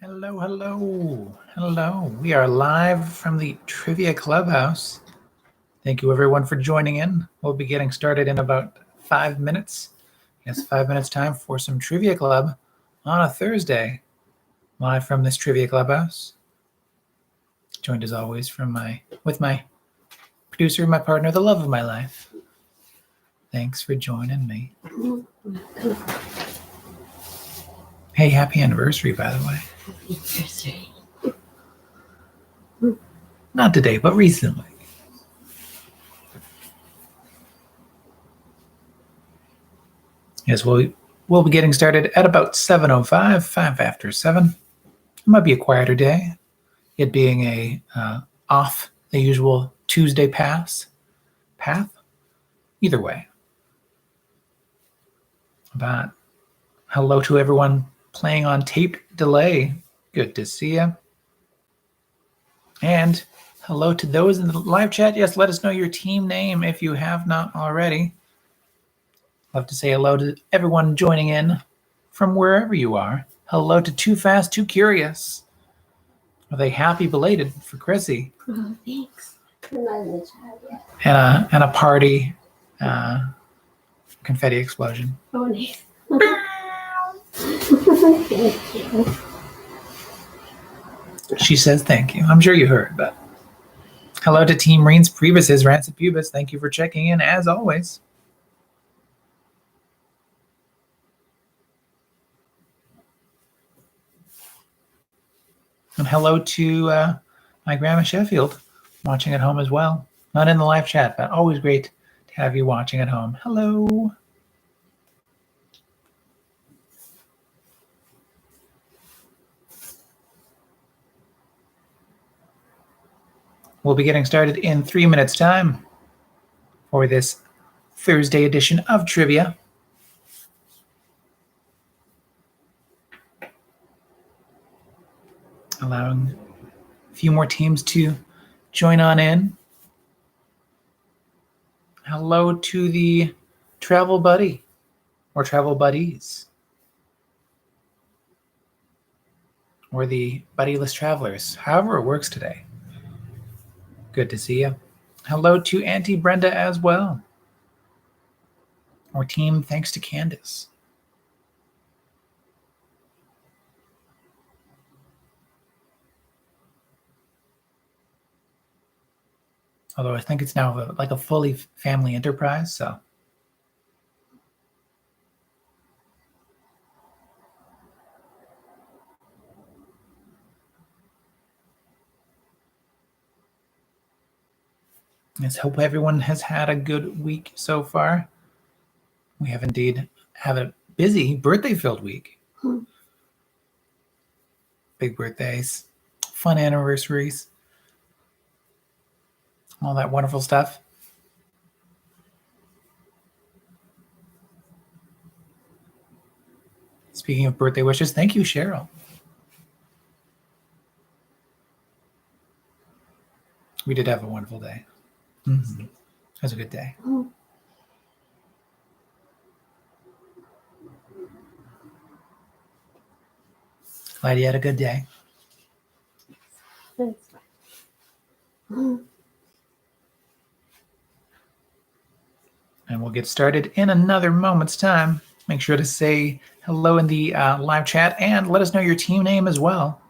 Hello, hello, hello. We are live from the Trivia Clubhouse. Thank you everyone for joining in. We'll be getting started in about 5 minutes. Yes, 5 minutes time for some Trivia Club on a Thursday, live from this Trivia Clubhouse. Joined as always with my producer, my partner, the love of my life. Thanks for joining me. Hey, happy anniversary, by the way. Happy anniversary. Not today, but recently. Yes, we'll be getting started at about 7:05, 5 after 7. It might be a quieter day, it being a off the usual Tuesday path. Either way. But hello to everyone playing on tape delay. Good to see you. And hello to those in the live chat. Yes, let us know your team name if you have not already. Love to say hello to everyone joining in from wherever you are. Hello to Too Fast, Too Curious. Are they happy belated for Chrissy? Oh, thanks. I'm not in the chat yet. And a party confetti explosion. Oh, nice. Thank you. She says thank you. I'm sure you heard, but hello to Team Reens Priebus's Rancid Pubis. Thank you for checking in as always. And hello to my grandma Sheffield, watching at home as well. Not in the live chat, but always great to have you watching at home. Hello. We'll be getting started in 3 minutes' time for this Thursday edition of Trivia. Allowing a few more teams to join on in. Hello to the travel buddy or travel buddies or the buddyless travelers, however it works today. Good to see you. Hello to Auntie Brenda as well. Or team thanks to Candace. Although I think it's now like a fully family enterprise, so. Let's hope everyone has had a good week so far. We have indeed had a busy birthday-filled week. Big birthdays, fun anniversaries, all that wonderful stuff. Speaking of birthday wishes, thank you, Cheryl. We did have a wonderful day. Mm-hmm. It was a good day. Glad you had a good day. That's fine. And we'll get started in another moment's time. Make sure to say hello in the live chat and let us know your team name as well.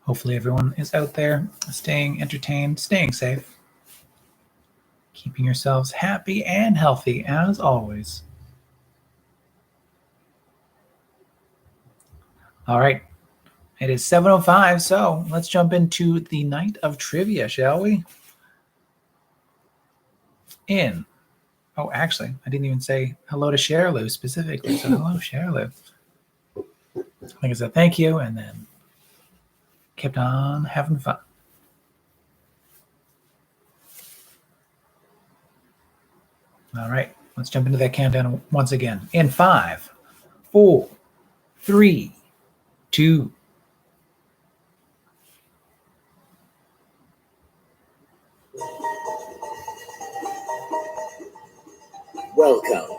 Hopefully everyone is out there staying entertained, staying safe, keeping yourselves happy and healthy as always. All right. It is 7:05, so let's jump into the night of trivia, shall we? Oh, actually, I didn't even say hello to Sherlou specifically. So hello, Sherlou. I think I said thank you and then kept on having fun. All right, let's jump into that countdown once again. In 5, 4, 3, 2. Welcome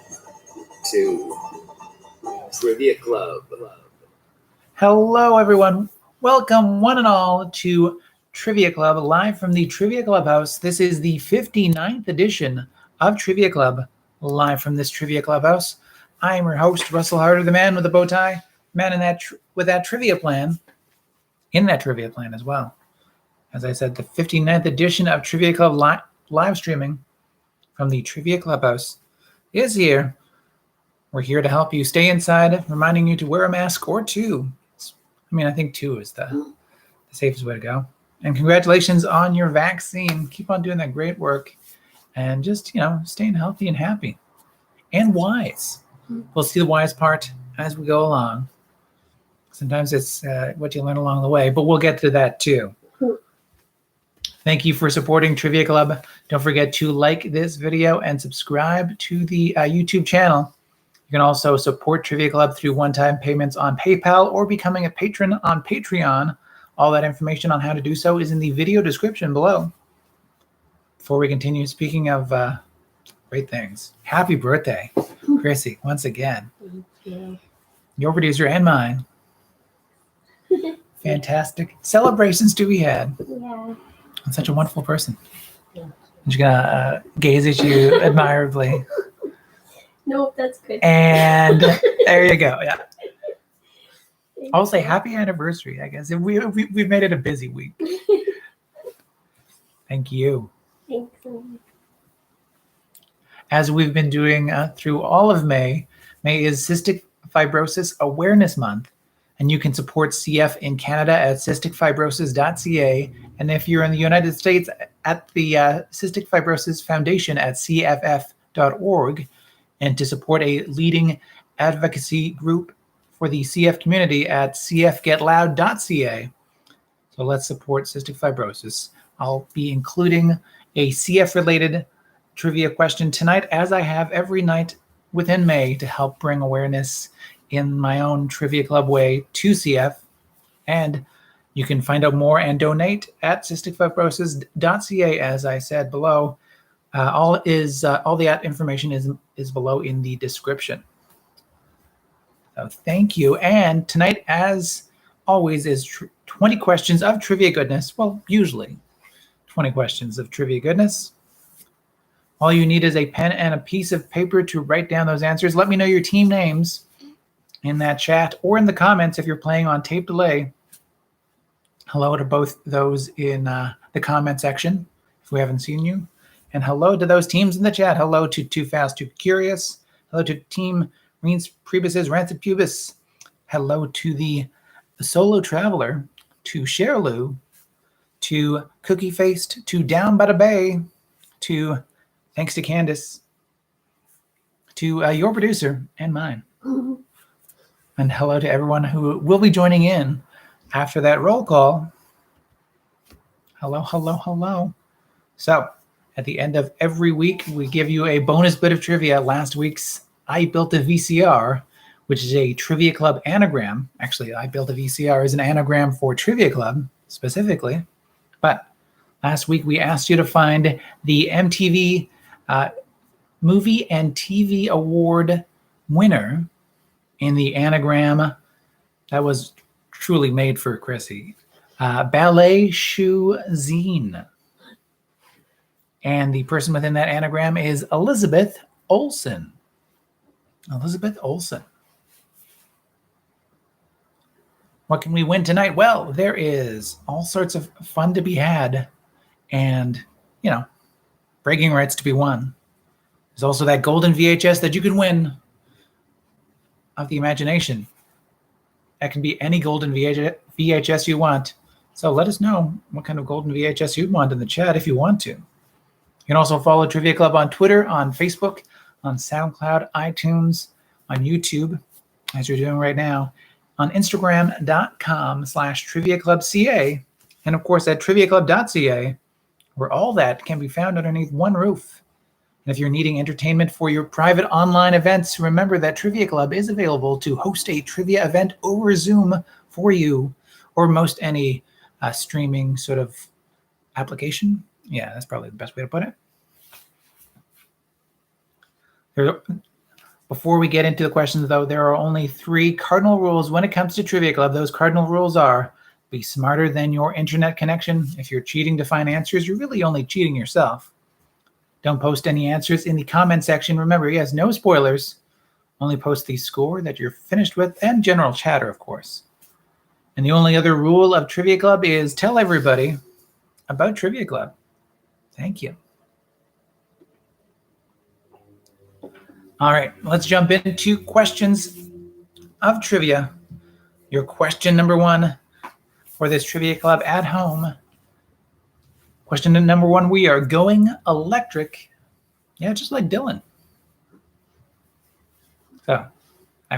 to Trivia Club. Hello, everyone. Welcome, one and all, to Trivia Club, live from the Trivia Clubhouse. This is the 59th edition of Trivia Club, live from this Trivia Clubhouse. I am your host, Russel Harder, the man with the bow tie, man with that trivia plan, in that trivia plan as well. As I said, the 59th edition of Trivia Club live streaming from the Trivia Clubhouse is here. We're here to help you stay inside, reminding you to wear a mask or two. I think 2 is the safest way to go. And congratulations on your vaccine. Keep on doing that great work and just, staying healthy and happy and wise. We'll see the wise part as we go along. Sometimes it's what you learn along the way, but we'll get to that too. Thank you for supporting Trivia Club. Don't forget to like this video and subscribe to the YouTube channel. You can also support Trivia Club through one-time payments on PayPal or becoming a patron on Patreon. All that information on how to do so is in the video description below. Before we continue, speaking of great things, happy birthday, Chrissy, once again. Thank you. Your producer and mine. Fantastic celebrations to be had. Yeah. I'm such a wonderful person. Yeah. I'm just going to gaze at you admirably. Nope, that's good. And there you go. Yeah. I'll say happy anniversary, I guess. We've made it a busy week. Thank you. Thanks. As we've been doing through all of May, May is Cystic Fibrosis Awareness Month, and you can support CF in Canada at cysticfibrosis.ca, and if you're in the United States, at the Cystic Fibrosis Foundation at cff.org, and to support a leading advocacy group for the CF community at cfgetloud.ca. So let's support cystic fibrosis. I'll be including a CF-related trivia question tonight, as I have every night within May, to help bring awareness in my own Trivia Club way to CF. And you can find out more and donate at cysticfibrosis.ca, as I said below. All the information is below in the description. So thank you. And tonight, as always, is 20 questions of trivia goodness. Well, usually 20 questions of trivia goodness. All you need is a pen and a piece of paper to write down those answers. Let me know your team names in that chat or in the comments if you're playing on tape delay. Hello to both those in the comment section if we haven't seen you. And hello to those teams in the chat. Hello to Too Fast, Too Curious. Hello to Team Reens Prebus's Rancid Pubis. Hello to the Solo Traveler, to Sherlou, to Cookie Faced, to Down by the Bay, to thanks to Candace, to your producer and mine. And hello to everyone who will be joining in after that roll call. Hello, hello, hello. So, at the end of every week, we give you a bonus bit of trivia. Last week's I Built a VCR, which is a Trivia Club anagram. Actually, I Built a VCR is an anagram for Trivia Club specifically. But last week, we asked you to find the MTV Movie and TV Award winner in the anagram that was truly made for Chrissy. Ballet Shoe Zine. And the person within that anagram is Elizabeth Olsen. Elizabeth Olsen. What can we win tonight? Well, there is all sorts of fun to be had and, bragging rights to be won. There's also that golden VHS that you can win of the imagination. That can be any golden VHS you want. So let us know what kind of golden VHS you'd want in the chat if you want to. You can also follow Trivia Club on Twitter, on Facebook, on SoundCloud, iTunes, on YouTube, as you're doing right now, on Instagram.com/TriviaClubCA, and of course at TriviaClub.ca, where all that can be found underneath one roof. And if you're needing entertainment for your private online events, remember that Trivia Club is available to host a trivia event over Zoom for you, or most any streaming sort of application. Yeah, that's probably the best way to put it. Before we get into the questions, though, there are only 3 cardinal rules when it comes to Trivia Club. Those cardinal rules are: be smarter than your internet connection. If you're cheating to find answers, you're really only cheating yourself. Don't post any answers in the comment section. Remember, yes, no spoilers. Only post the score that you're finished with and general chatter, of course. And the only other rule of Trivia Club is tell everybody about Trivia Club. Thank you. All right, let's jump into questions of trivia. Your question number 1 for this Trivia Club at home. Question number 1, we are going electric. Yeah, just like Dylan. So,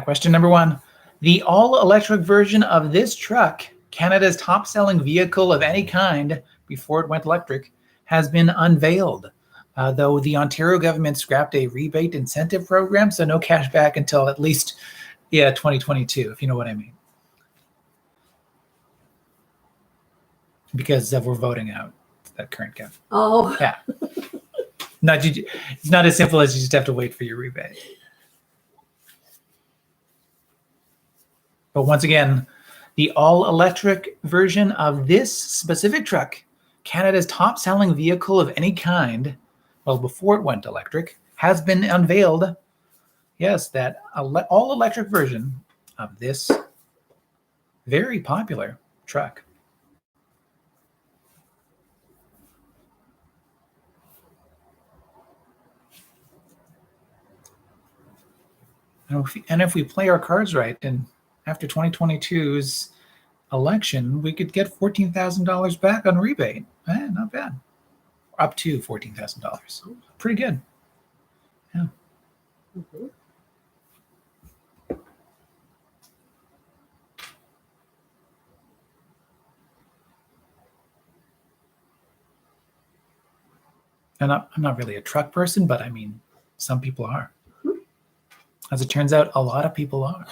question number 1, the all-electric version of this truck, Canada's top-selling vehicle of any kind before it went electric, has been unveiled. Though the Ontario government scrapped a rebate incentive program, so no cash back until at least 2022, if you know what I mean. Because we're voting out that current government. Oh. Yeah. It's not as simple as you just have to wait for your rebate. But once again, the all-electric version of this specific truck, Canada's top-selling vehicle of any kind, well, before it went electric, has been unveiled. Yes, that all-electric version of this very popular truck. And if we play our cards right, and after 2022's election, we could get $14,000 back on rebate. Not bad. Up to $14,000. Pretty good. Yeah. Mm-hmm. And I'm not really a truck person, but I mean, some people are. As it turns out, a lot of people are.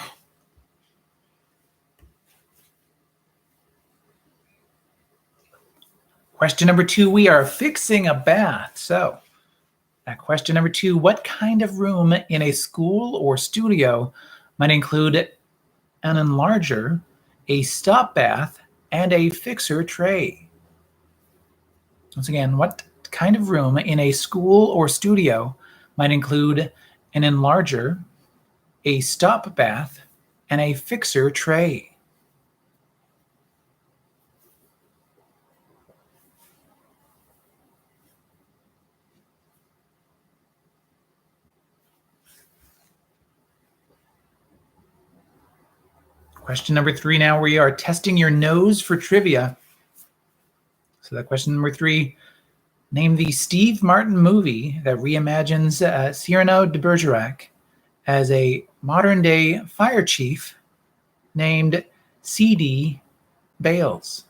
Question number 2, we are fixing a bath. So, question number 2, what kind of room in a school or studio might include an enlarger, a stop bath, and a fixer tray? Once again, what kind of room in a school or studio might include an enlarger, a stop bath, and a fixer tray? Question number 3, now we are testing your nose for trivia. So that question number 3, name the Steve Martin movie that reimagines Cyrano de Bergerac as a modern-day fire chief named C.D. Bales.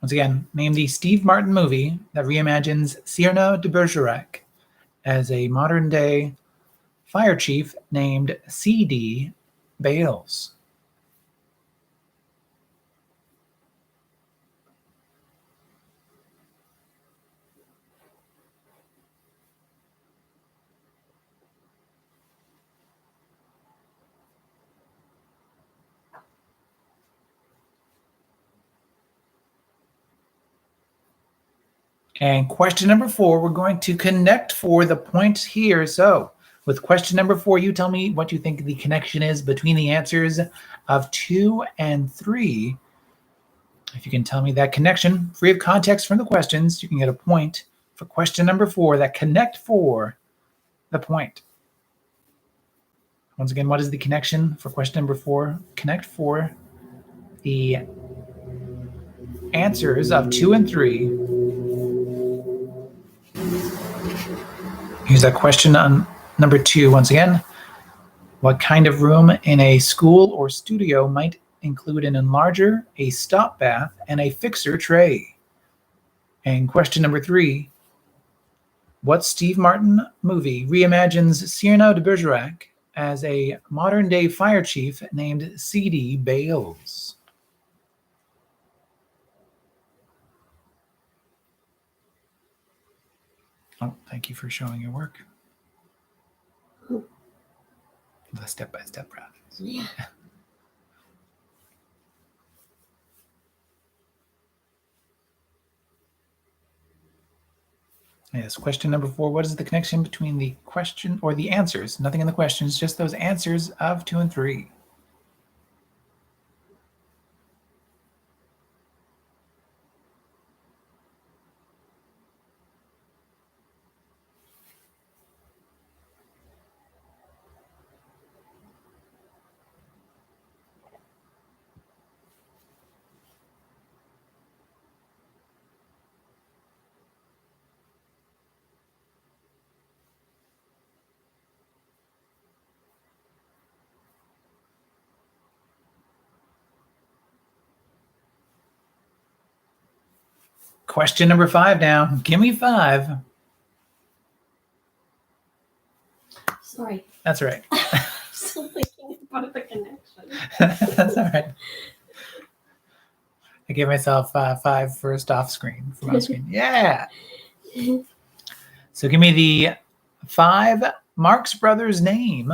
Once again, name the Steve Martin movie that reimagines Cyrano de Bergerac as a modern-day fire chief named C.D. Bales. And question number 4, we're going to connect for the points here. So with question number 4, you tell me what you think the connection is between the answers of 2 and 3. If you can tell me that connection, free of context from the questions, you can get a point for question number 4 that connect for the point. Once again, what is the connection for question number 4? Connect for the answers of 2 and 3. Here's that question on number 2 once again. What kind of room in a school or studio might include an enlarger, a stop bath, and a fixer tray? And question number 3, what Steve Martin movie reimagines Cyrano de Bergerac as a modern-day fire chief named C.D. Bales? Oh, thank you for showing your work. The step-by-step process. Yeah. Yes, question number 4. What is the connection between the question or the answers? Nothing in the questions, just those answers of 2 and 3. Question number 5 now. Give me 5. Sorry. That's all right. I'm still thinking about the connection. That's all right. I gave myself 5 first off screen, from on screen. Yeah. So give me the 5 Marx Brothers name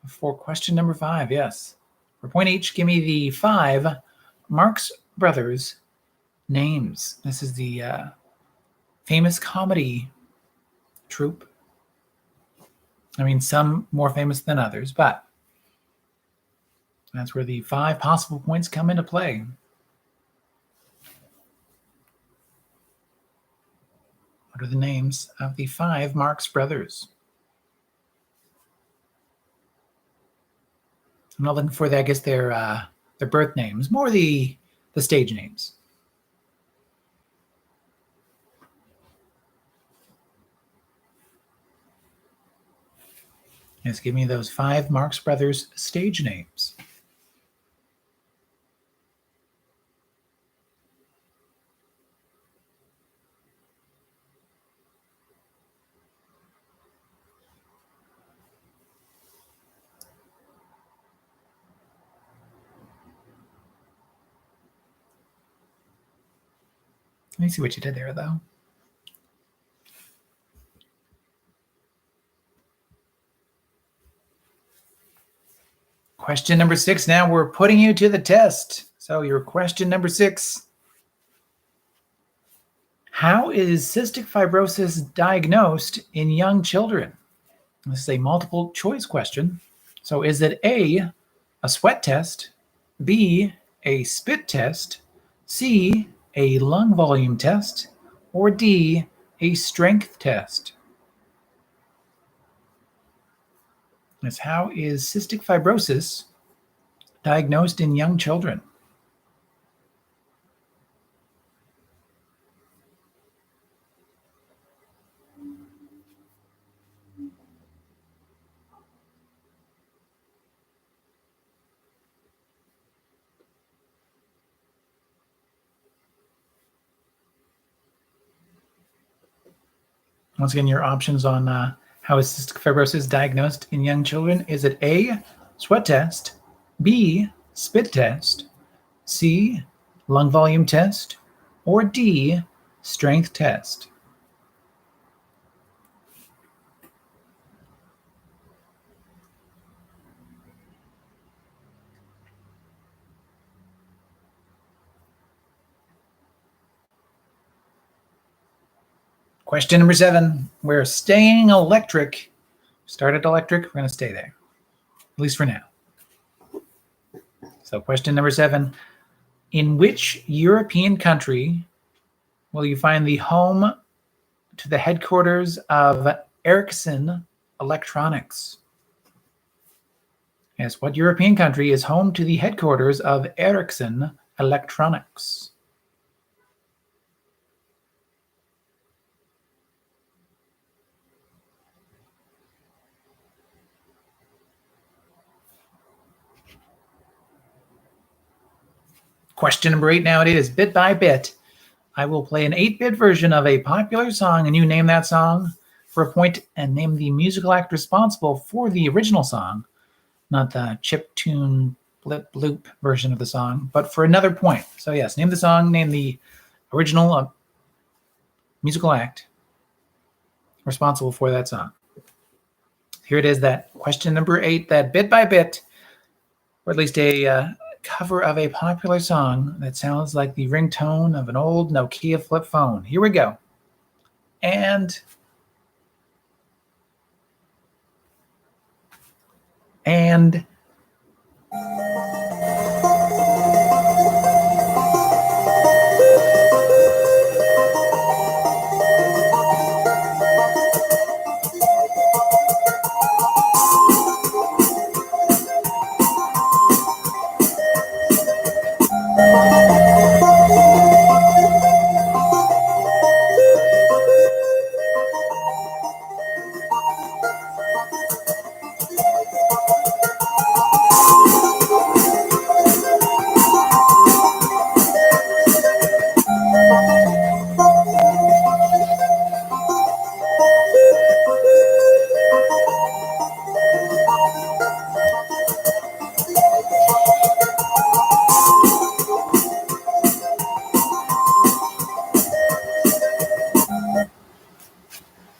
for question number 5. Yes. For point each, give me the 5 Marx Brothers names. This is the famous comedy troupe. I mean, some more famous than others, but that's where the 5 possible points come into play. What are the names of the 5 Marx Brothers? I'm not looking for, I guess, their birth names, more the stage names. Yes, give me those 5 Marx Brothers stage names. Let me see what you did there, though. Question number 6. Now we're putting you to the test. So your question number 6. How is cystic fibrosis diagnosed in young children? This is a multiple choice question. So is it A, a sweat test, B, a spit test, C, a lung volume test, or D, a strength test? That's how is cystic fibrosis diagnosed in young children? Once again, your options on how is cystic fibrosis diagnosed in young children. Is it A, sweat test, B, spit test, C, lung volume test, or D, strength test? Question number 7. We're staying electric. Started electric, we're going to stay there, at least for now. So question number 7. In which European country will you find the home to the headquarters of Ericsson Electronics? Yes, what European country is home to the headquarters of Ericsson Electronics? Question number 8 now it is bit by bit. I will play an 8-bit version of a popular song, and you name that song for a point and name the musical act responsible for the original song, not the chip tune blip bloop version of the song, but for another point. So yes, name the song, name the original musical act responsible for that song. Here it is, that question number 8, that bit by bit, or at least a cover of a popular song that sounds like the ringtone of an old Nokia flip phone. Here we go. And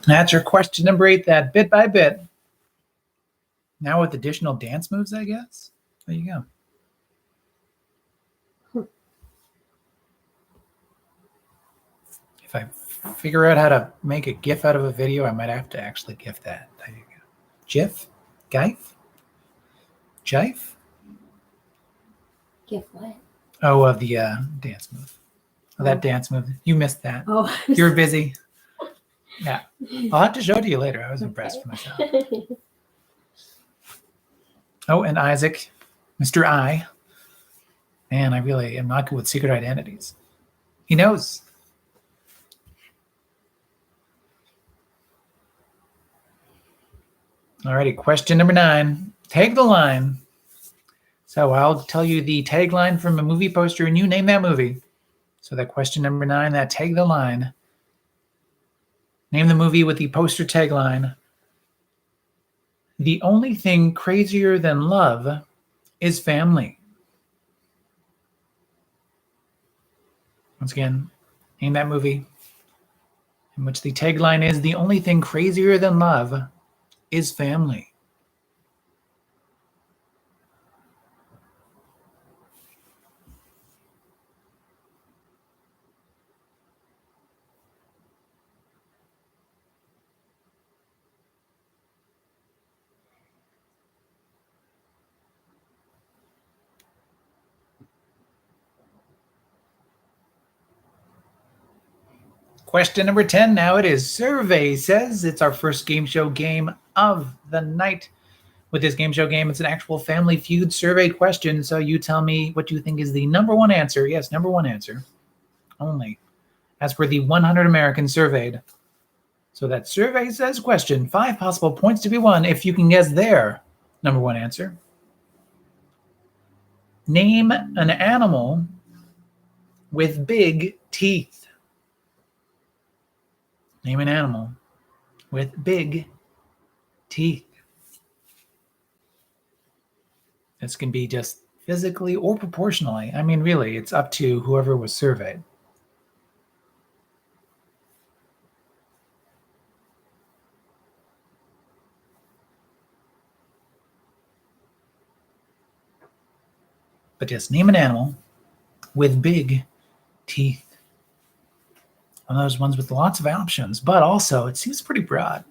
that's your question number 8, that bit by bit. Now with additional dance moves, I guess. There you go. If I figure out how to make a GIF out of a video, I might have to actually GIF that. There you go. GIF? GIF? Jive? GIF what? Oh, of the dance move. Oh, that dance move. You missed that. Oh, You were busy. Yeah. I'll have to show it to you later. I was impressed with myself. Oh, and Isaac, Mr. I. Man, I really am not good with secret identities. He knows. Alrighty, question number 9. Tag the line. So I'll tell you the tagline from a movie poster, and you name that movie. So that question number 9, that tag the line. Name the movie with the poster tagline. The only thing crazier than love is family. Once again, name that movie in which the tagline is the only thing crazier than love is family. Question number 10. Now it is Survey Says. It's our first game show game of the night. With this game show game, it's an actual Family Feud survey question. So you tell me what you think is the number one answer. Yes, number one answer only, as per the 100 Americans surveyed. So that Survey Says question, 5 possible points to be won if you can guess their number one answer. Name an animal with big teeth. Name an animal with big teeth. This can be just physically or proportionally. I mean, really, it's up to whoever was surveyed. But just name an animal with big teeth. One of those ones with lots of options, but also it seems pretty broad.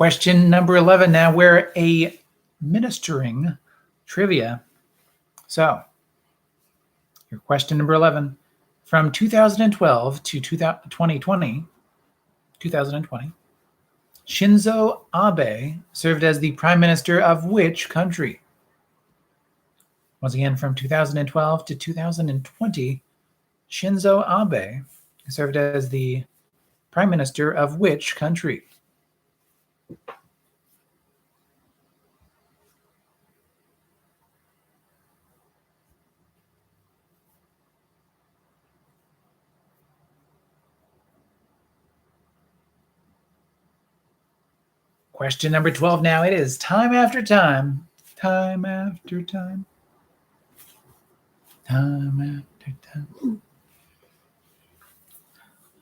Question number 11. Now we're administering trivia. So, your question number 11. From 2012 to 2020, Shinzo Abe served as the Prime Minister of which country? Once again, from 2012 to 2020, Shinzo Abe served as the Prime Minister of which country? Question number 12 now. It is time after time, time after time, time after time.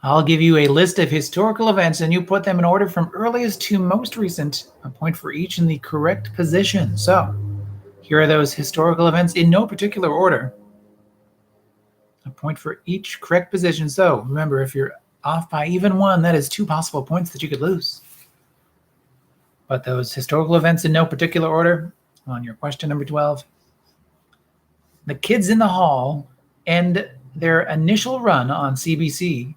I'll give you a list of historical events and you put them in order from earliest to most recent, a point for each in the correct position. So, here are those historical events in no particular order. A point for each correct position. So, remember, if you're off by even one, that is 2 possible points that you could lose. But those historical events in no particular order on your question number 12. The Kids in the Hall end their initial run on CBC.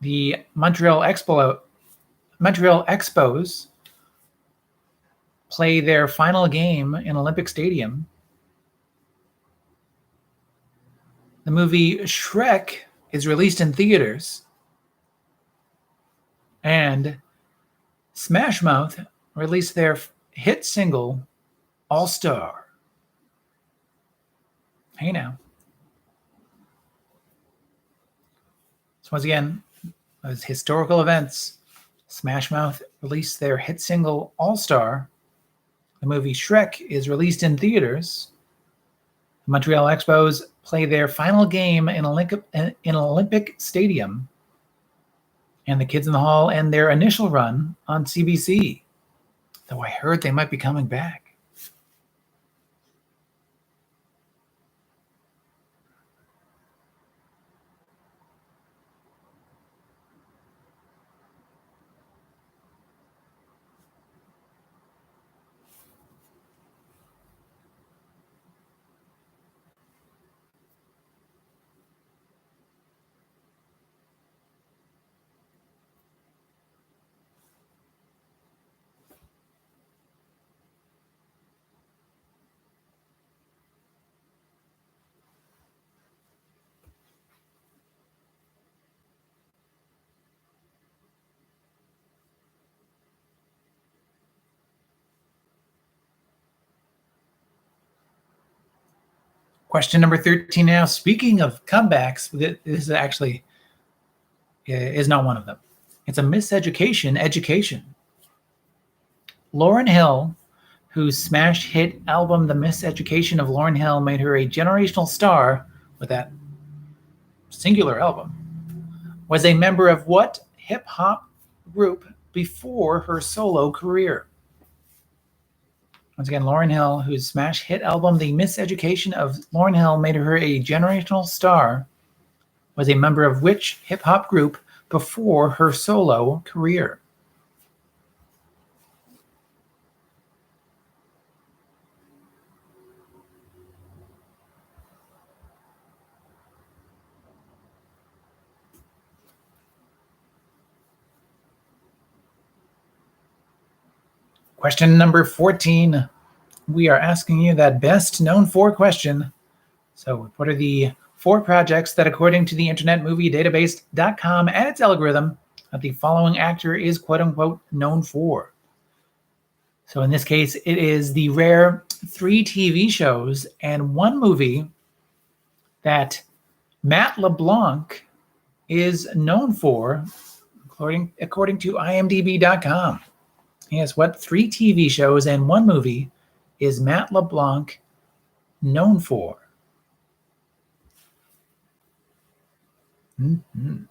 The Montreal Expos play their final game in Olympic Stadium. The movie Shrek is released in theaters. And Smash Mouth released their hit single, All Star. Hey now. So once again, those historical events. Smash Mouth released their hit single, All Star. The movie Shrek is released in theaters. The Montreal Expos play their final game in Olympic Stadium. And the Kids in the Hall end their initial run on CBC. Though I heard they might be coming back. Question number 13 now. Speaking of comebacks, this is actually is not one of them. It's a miseducation education. Lauryn Hill, whose smash hit album The Miseducation of Lauryn Hill made her a generational star with that singular album, was a member of what hip-hop group before her solo career? Once again, Lauryn Hill, whose smash hit album The Miseducation of Lauryn Hill made her a generational star, was a member of which hip-hop group before her solo career? Question number 14. We are asking you that best known for question. So what are the 4 projects that, according to the Internet Movie Database.com and its algorithm, that the following actor is quote unquote known for? So in this case, it is the rare 3 TV shows and 1 movie that Matt LeBlanc is known for, according to IMDb.com. Yes, what 3 TV shows and 1 movie is Matt LeBlanc known for? Mm-hmm.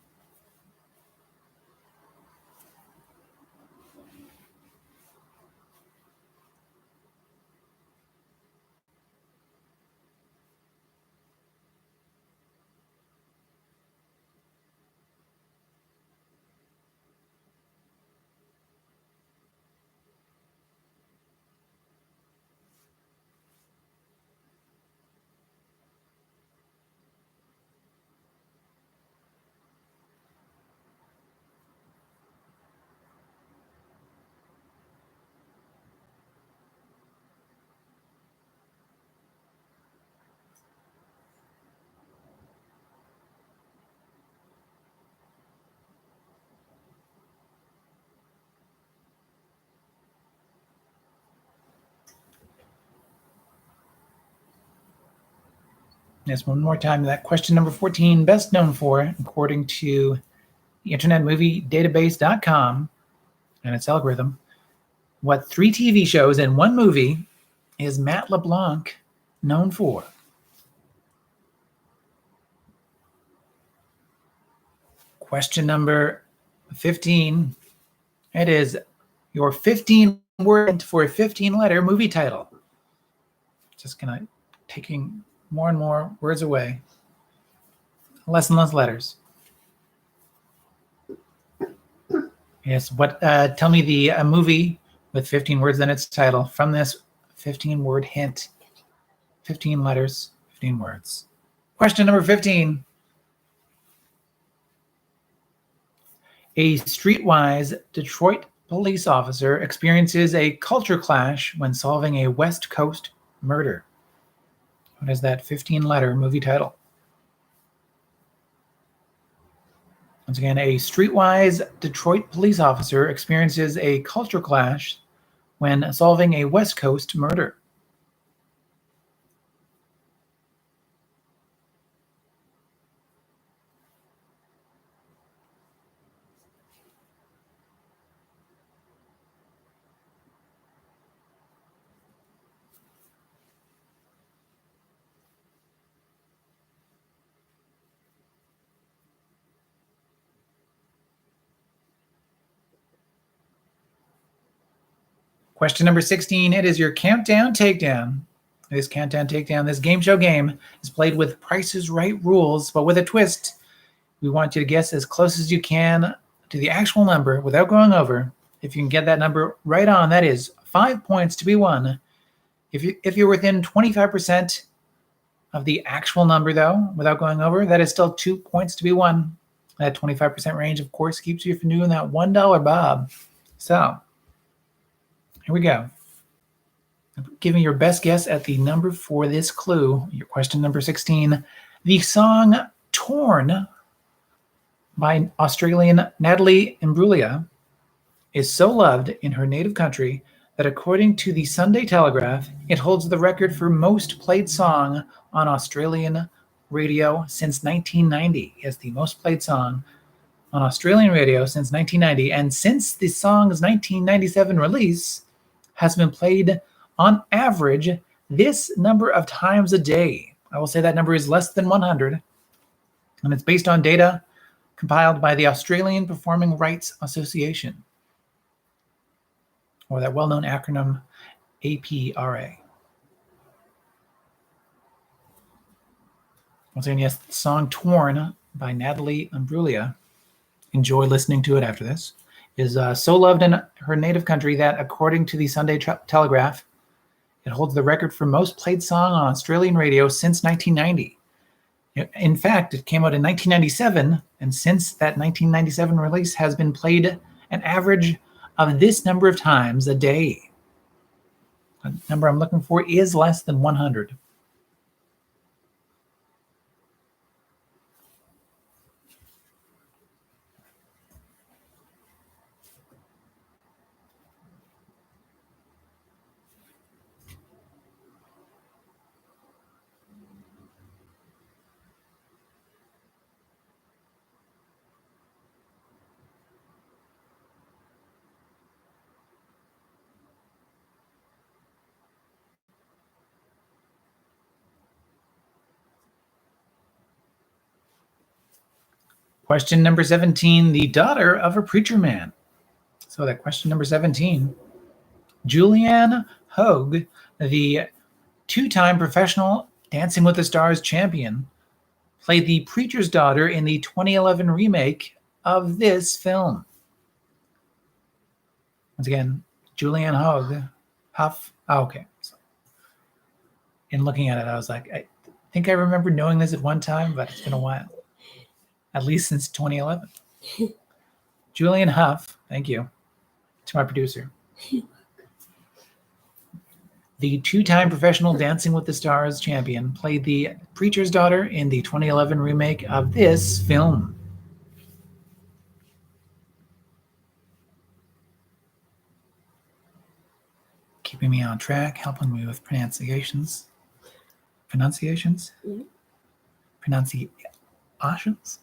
Yes, one more time. That question number 14, best known for, according to the Internet Movie Database.com and its algorithm, what 3 TV shows and 1 movie is Matt LeBlanc known for? Question number 15. It is your 15 word for a 15-letter movie title. Just gonna taking more and more words away. Less and less letters. Yes, what? Tell me the movie with 15 words in its title from this 15-word hint. 15 letters, 15 words. Question number 15. A streetwise Detroit police officer experiences a culture clash when solving a West Coast murder. What is that 15-letter movie title? Once again, a streetwise Detroit police officer experiences a culture clash when solving a West Coast murder. Question number 16, it is your countdown takedown. This countdown takedown, this game show game is played with Price is Right rules, but with a twist. We want you to guess as close as you can to the actual number without going over. If you can get that number right on, that is 5 points to be won. If you're within 25% of the actual number, though, without going over, that is still 2 points to be won. That 25% range, of course, keeps you from doing that $1 bob. So, here we go. Give me your best guess at the number for this clue. Your question number 16. The song Torn by Australian Natalie Imbruglia is so loved in her native country that according to the Sunday Telegraph, it holds the record for most played song on Australian radio since 1990. It's the most played song on Australian radio since 1990, and since the song's 1997 release, has been played on average this number of times a day. I will say that number is less than 100, and it's based on data compiled by the Australian Performing Rights Association, or that well-known acronym APRA. Once again, yes, the song Torn by Natalie Imbruglia, enjoy listening to it after this, is so loved in her native country that according to the Sunday Telegraph, it holds the record for most played song on Australian radio since 1990. In fact, it came out in 1997, and since that 1997 release has been played an average of this number of times a day. The number I'm looking for is less than 100. Question number 17, the daughter of a preacher man. So that question number 17, Julianne Hogue, the 2-time professional Dancing with the Stars champion, played the preacher's daughter in the 2011 remake of this film. Once again, Julianne Hogue, Huff. Oh, okay. So, in looking at it, I was like, I think I remember knowing this at one time, but it's been a while. At least since 2011. Julian Huff, thank you to my producer. The 2-time professional Dancing with the Stars champion played the preacher's daughter in the 2011 remake of this film. Keeping me on track, helping me with pronunciations. Mm-hmm. pronunciations.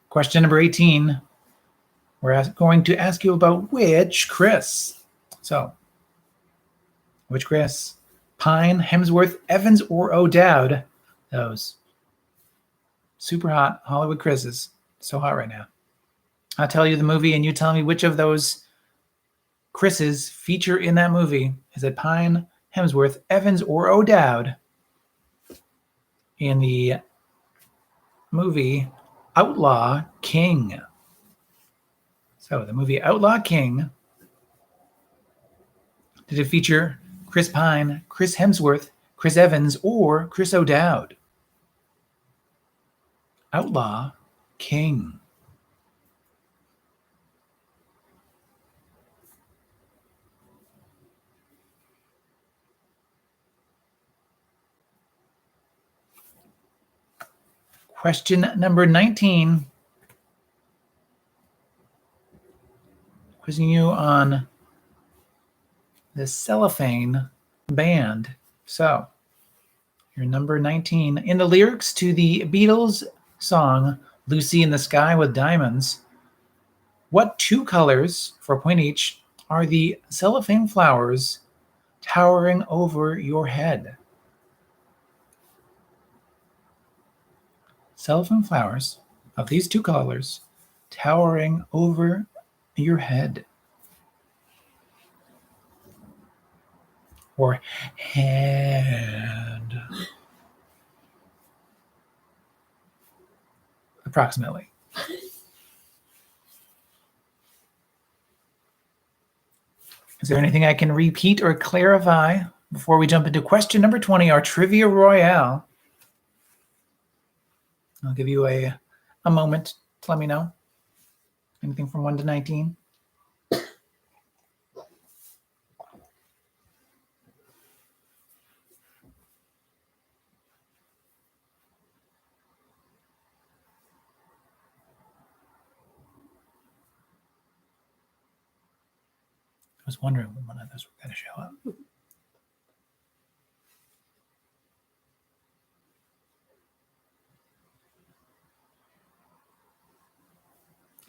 Question number 18. We're going to ask you about which Chris. So, which Chris? Pine, Hemsworth, Evans, or O'Dowd? Those super hot Hollywood Chris's. So hot right now. I'll tell you the movie, and you tell me which of those Chris's feature in that movie. Is it Pine, Hemsworth, Evans, or O'Dowd in the movie Outlaw King? So the movie Outlaw King, did it feature Chris Pine, Chris Hemsworth, Chris Evans, or Chris O'Dowd? Outlaw King. Question number 19. Quizzing you on the Cellophane Band. So, your number 19. In the lyrics to the Beatles song Lucy in the Sky with Diamonds, what two colors, for a point each, are the cellophane flowers towering over your head? Cellophane flowers of these two colors towering over your head. Or head. Approximately. Is there anything I can repeat or clarify before we jump into question number 20, our Trivia Royale? I'll give you a moment to let me know. Anything from 1 to 19? I was wondering when one of those were going to show up.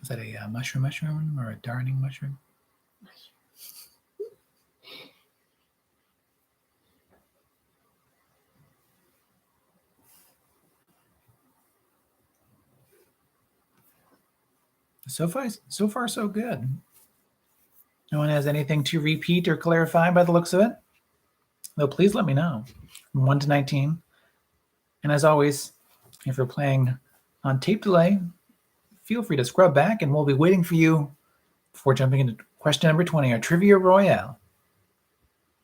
Is that a mushroom or a darning mushroom? So far, so good. No one has anything to repeat or clarify by the looks of it? Though please let me know. From 1 to 19. And as always, if you're playing on tape delay, feel free to scrub back and we'll be waiting for you before jumping into question number 20, our Trivia Royale.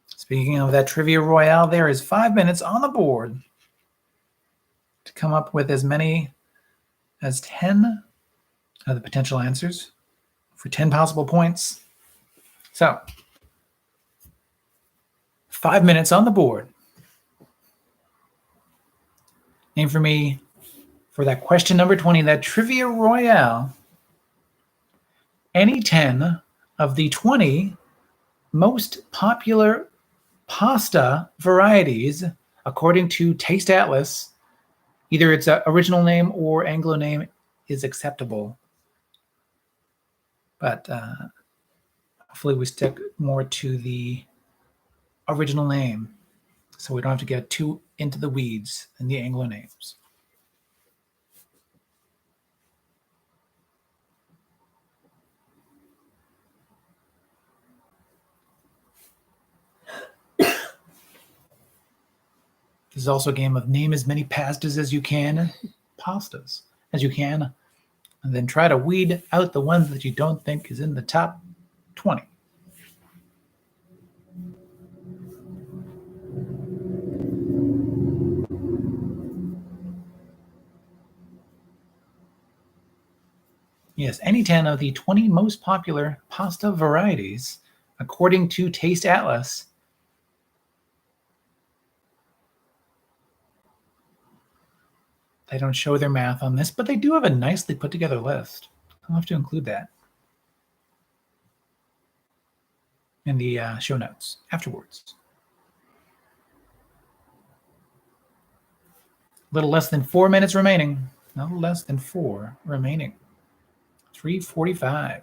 Speaking of that Trivia Royale, there is 5 minutes on the board to come up with as many as 10 of the potential answers for 10 possible points. So, 5 minutes on the board. Name for me for that question number 20, that Trivia Royale, any 10 of the 20 most popular pasta varieties according to Taste Atlas. Either its original name or Anglo name is acceptable. But hopefully we stick more to the original name so we don't have to get too into the weeds in the Anglo names. This is also a game of name as many pastas as you can, pastas as you can, and then try to weed out the ones that you don't think is in the top 20. Yes, any 10 of the 20 most popular pasta varieties, according to Taste Atlas. They don't show their math on this, but they do have a nicely put together list. I'll have to include that in the show notes afterwards. A little less than 4 minutes remaining. A little less than 4 remaining. 3:45.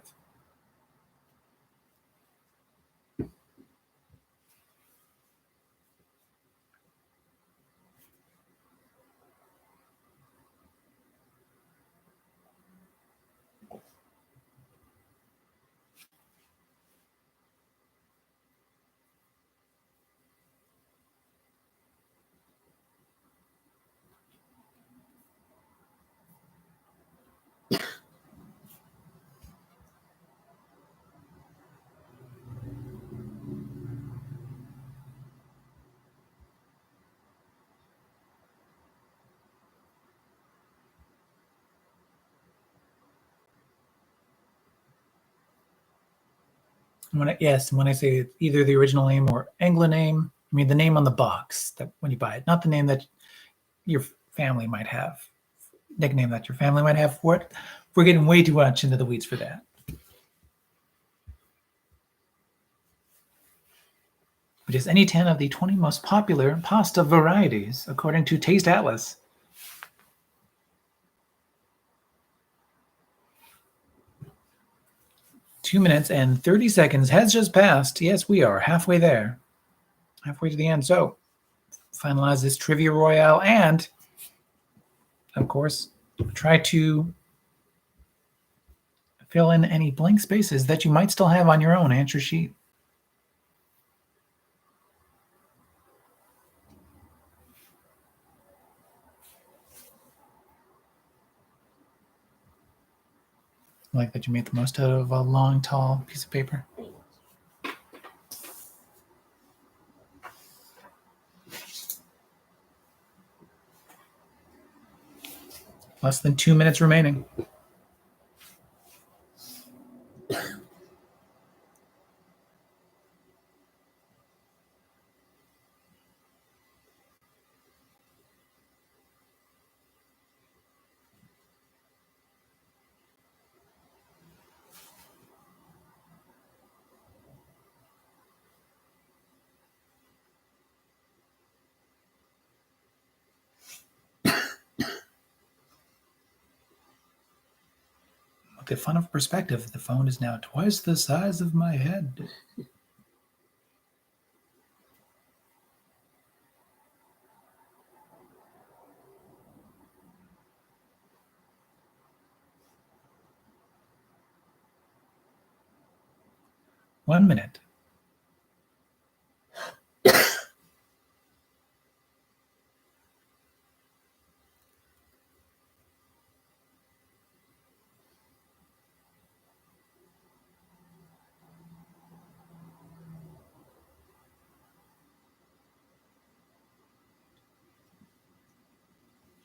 When I say either the original name or Anglo name, I mean the name on the box that when you buy it, not the name that your family might have, nickname that your family might have for it. We're getting way too much into the weeds for that. Which is any 10 of the 20 most popular pasta varieties, according to Taste Atlas. Two minutes and 30 seconds has just passed. Yes, we are halfway there. Halfway to the end. So, finalize this Trivia Royale and, of course, try to fill in any blank spaces that you might still have on your own answer sheet. I like that you made the most out of a long, tall piece of paper. Less than 2 minutes remaining. With the fun of perspective, the phone is now twice the size of my head. One minute.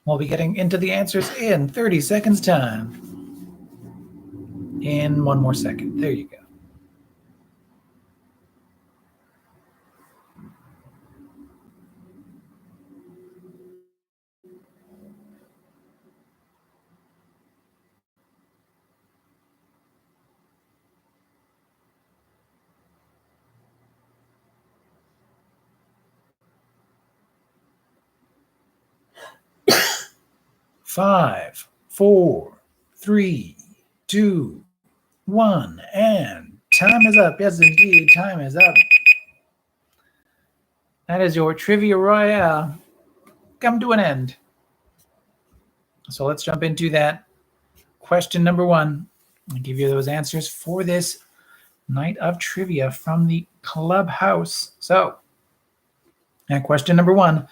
We'll be getting into the answers in 30 seconds time. In 1 more second. There you go. Five, four, three, two, one, and time is up. Yes, indeed, time is up. That is your Trivia Royale come to an end. So let's jump into that. Question number 1. I'll give you those answers for this night of trivia from the Clubhouse. So, and question number 1.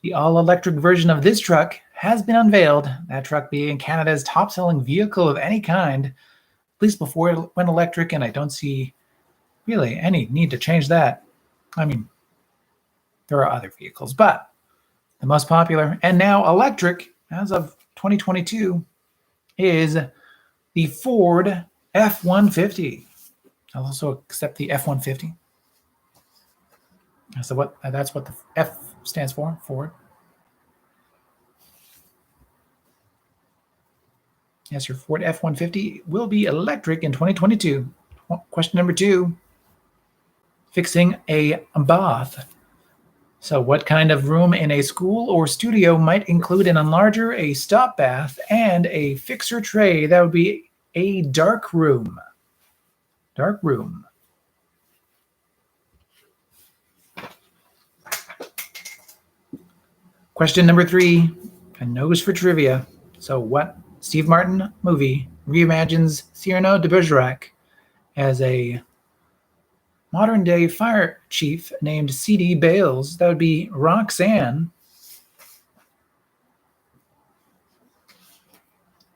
The all-electric version of this truck has been unveiled, that truck being Canada's top-selling vehicle of any kind, at least before it went electric, and I don't see really any need to change that. I mean, there are other vehicles, but the most popular and now electric as of 2022 is the Ford F-150. I'll also accept the F-150. So that's what the F stands for, Ford. Yes, your Ford F-150 will be electric in 2022. Question number 2. Fixing a bath. So what kind of room in a school or studio might include an enlarger, a stop bath, and a fixer tray? That would be a dark room. Dark room. Question number 3. A nose for trivia. So what Steve Martin movie reimagines Cyrano de Bergerac as a modern-day fire chief named C.D. Bales? That would be Roxanne.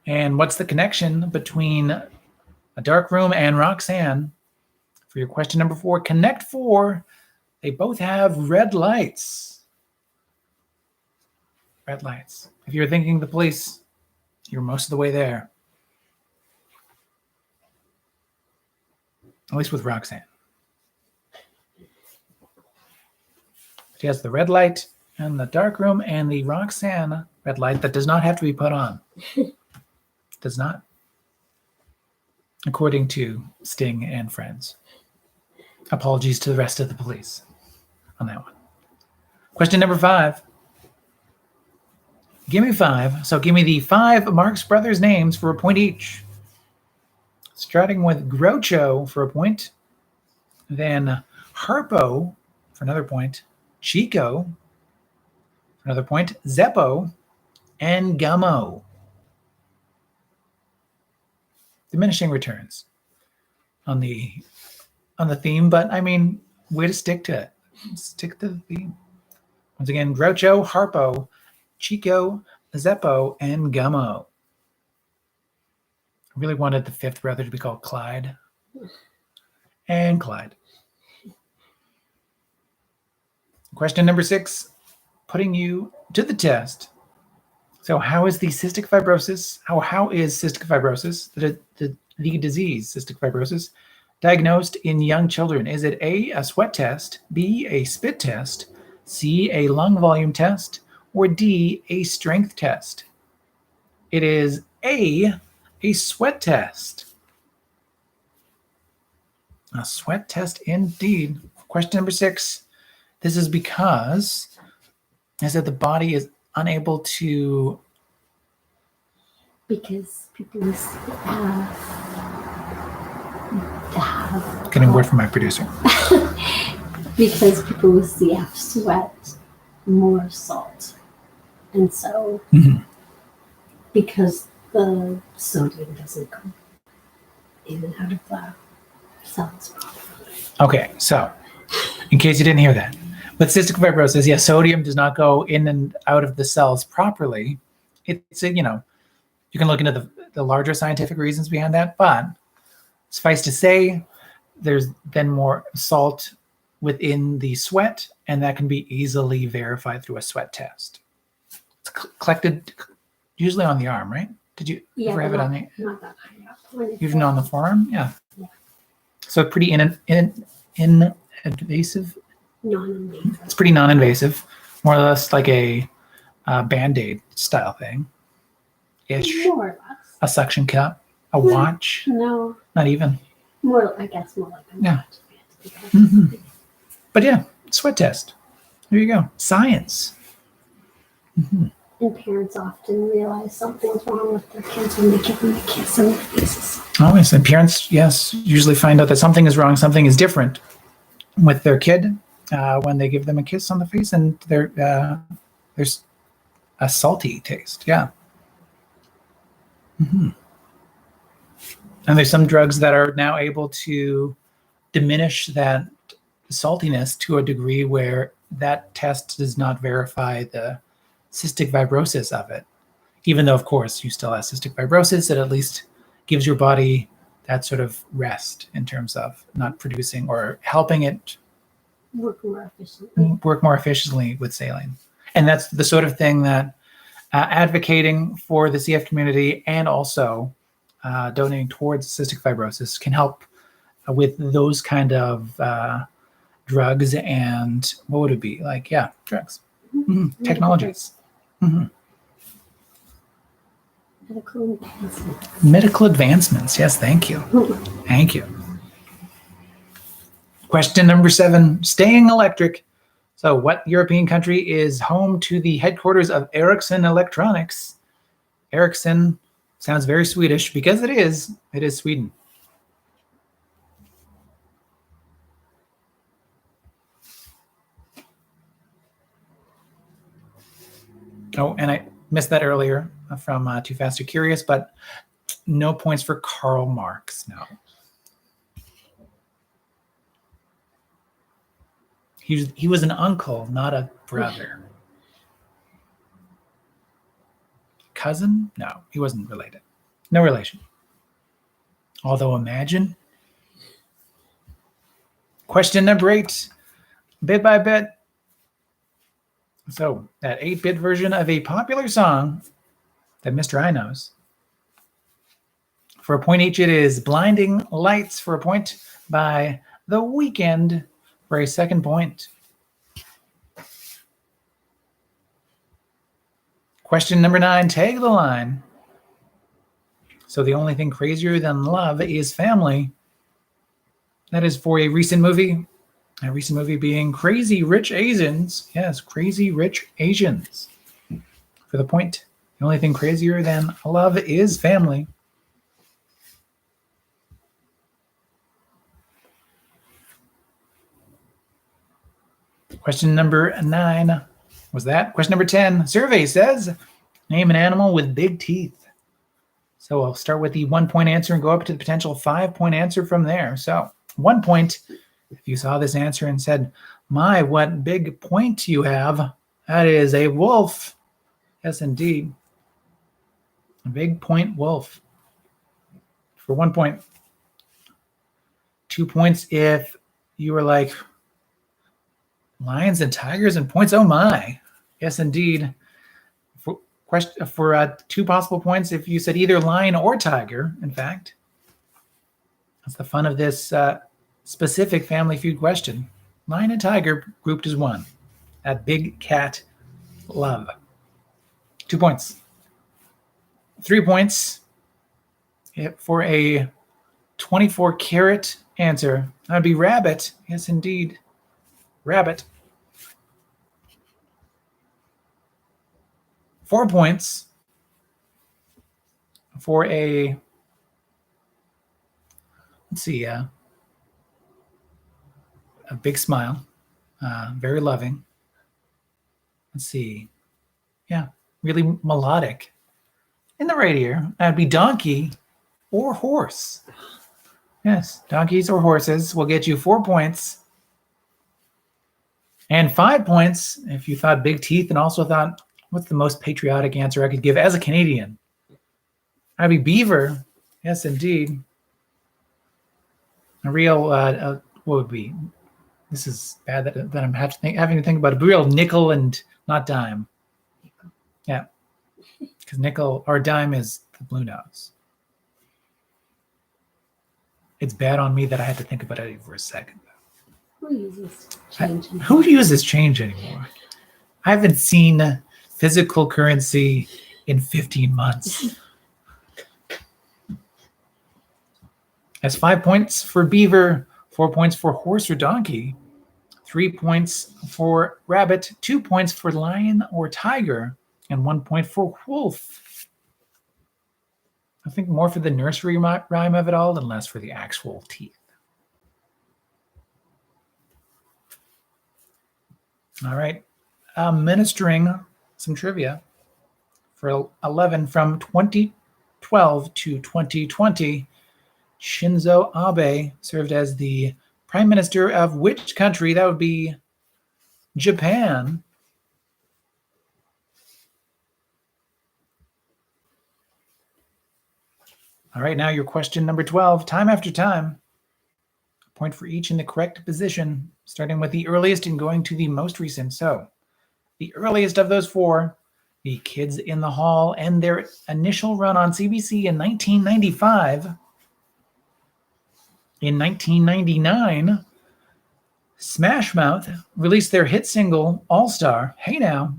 And what's the connection between a dark room and Roxanne? For your question number 4, Connect 4. They both have red lights. Red lights. If you're thinking the police, you're most of the way there. At least with Roxanne. She has the red light and the dark room and the Roxanne red light that does not have to be put on. Does not. According to Sting and friends. Apologies to the rest of the police on that one. Question number 5. Give me 5. So give me the 5 Marx Brothers names for a point each. Starting with Groucho for a point. Then Harpo for another point. Chico for another point. Zeppo and Gummo. Diminishing returns on the theme, but I mean, way to stick to it. Stick to the theme. Once again, Groucho, Harpo, Chico, Zeppo, and Gummo. I really wanted the 5th brother to be called Clyde. And Clyde. Question number 6, putting you to the test. So how is cystic fibrosis, the disease, cystic fibrosis, diagnosed in young children? Is it A, sweat test, B, a spit test, C, a lung volume test, or D, a strength test? It is A sweat test. A sweat test indeed. Question number 6. This is because the body is unable to... Because people have Getting word from my producer. Because people with CF sweat more salt. And so, because the sodium doesn't go in and out of the cells properly. Okay, so in case you didn't hear that, with cystic fibrosis, yes, sodium does not go in and out of the cells properly. It's you can look into the larger scientific reasons behind that, but suffice to say, there's then more salt within the sweat, and that can be easily verified through a sweat test. It's collected usually on the arm, right? Did you ever have it on the? Not that high up. Even on the forearm, yeah. So pretty invasive. Non-invasive. It's pretty non-invasive, more or less like a Band-Aid style thing. Ish. More or less. A suction cup, a watch. No. Not even. More, I guess, more like a watch. But yeah, sweat test. There you go. Science. And parents often realize something's wrong with their kids when they give them a kiss on their faces. Always. And parents, yes, usually find out that something is wrong, something is different with their kid when they give them a kiss on the face, and there's a salty taste. Yeah. And there's some drugs that are now able to diminish that saltiness to a degree where that test does not verify the cystic fibrosis of it. Even though, of course, you still have cystic fibrosis, it at least gives your body that sort of rest in terms of not producing or helping it work more efficiently with saline. And that's the sort of thing that advocating for the CF community and also donating towards cystic fibrosis can help with those kind of drugs and what would it be? Like, drugs, technologies. And Medical advancements. Medical advancements. Yes, thank you. Thank you. Question number 7, staying electric. So what European country is home to the headquarters of Ericsson Electronics? Ericsson sounds very Swedish because it is Sweden. Oh, and I missed that earlier from Too Fast Too Curious, but no points for Karl Marx. No. He was an uncle, not a brother. Cousin? No, he wasn't related. No relation. Although imagine. Question number 8, bit by bit. So that 8-bit version of a popular song that Mr. I knows. For a point each, it is Blinding Lights for a point by The Weeknd for a second point. Question number 9, tag the line. So the only thing crazier than love is family. That is for a recent movie. A recent movie being Crazy Rich Asians. Yes, Crazy Rich Asians. For the point, the only thing crazier than love is family. Question number 9 was that. Question number 10, survey says, name an animal with big teeth. So I'll start with the 1-point answer and go up to the potential 5-point answer from there. So 1 point, if you saw this answer and said, my, what big point you have, that is a wolf. Yes, indeed. A big point wolf. For 1 point. 2 points if you were like, lions and tigers and points. Oh my. Yes, indeed. For 2 possible points if you said either lion or tiger, in fact. That's the fun of this specific Family Feud question. Lion and tiger grouped as one. That big cat love. 2 points. 3 points for a 24-carat answer. That would be rabbit. Yes, indeed. Rabbit. 4 points for a, let's see, a big smile, very loving. Let's see, yeah, really melodic. In the right ear, that'd be donkey or horse. Yes, donkeys or horses will get you 4 points. And 5 points if you thought big teeth and also thought, what's the most patriotic answer I could give as a Canadian? I'd be beaver. Yes, indeed. A real, what would be? This is bad that I'm having to think about a real nickel and not dime. Yeah, because nickel or dime is the blue nose. It's bad on me that I had to think about it for a second. Who uses change? Who uses change anymore? I haven't seen physical currency in 15 months. That's 5 points for beaver, 4 points for horse or donkey, 3 points for rabbit, 2 points for lion or tiger, and 1 point for wolf. I think more for the nursery rhyme of it all and less for the actual teeth. All right, ministering some trivia for 11 from 2012 to 2020. Shinzo Abe served as the prime minister of which country? That would be Japan. All right, now your question number 12. Time after time. A point for each in the correct position, starting with the earliest and going to the most recent. So the earliest of those 4, the Kids in the Hall and their initial run on CBC in 1995. In 1999, Smash Mouth released their hit single, All Star. Hey now,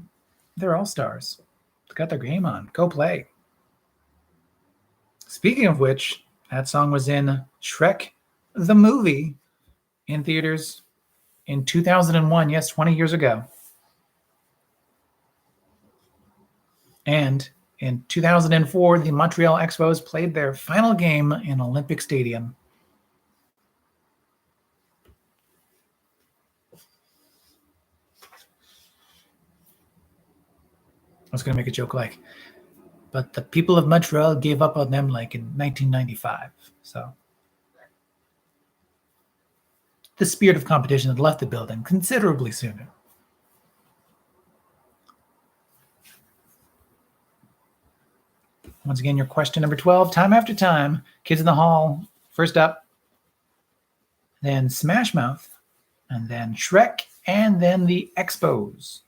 they're all stars. They got their game on. Go play. Speaking of which, that song was in Shrek the movie in theaters in 2001. Yes, 20 years ago. And in 2004, the Montreal Expos played their final game in Olympic Stadium. I was going to make a joke like, but the people of Montreal gave up on them like in 1995. So the spirit of competition had left the building considerably sooner. Once again, your question number 12, time after time, Kids in the Hall, first up, then Smash Mouth, and then Shrek, and then the Expos.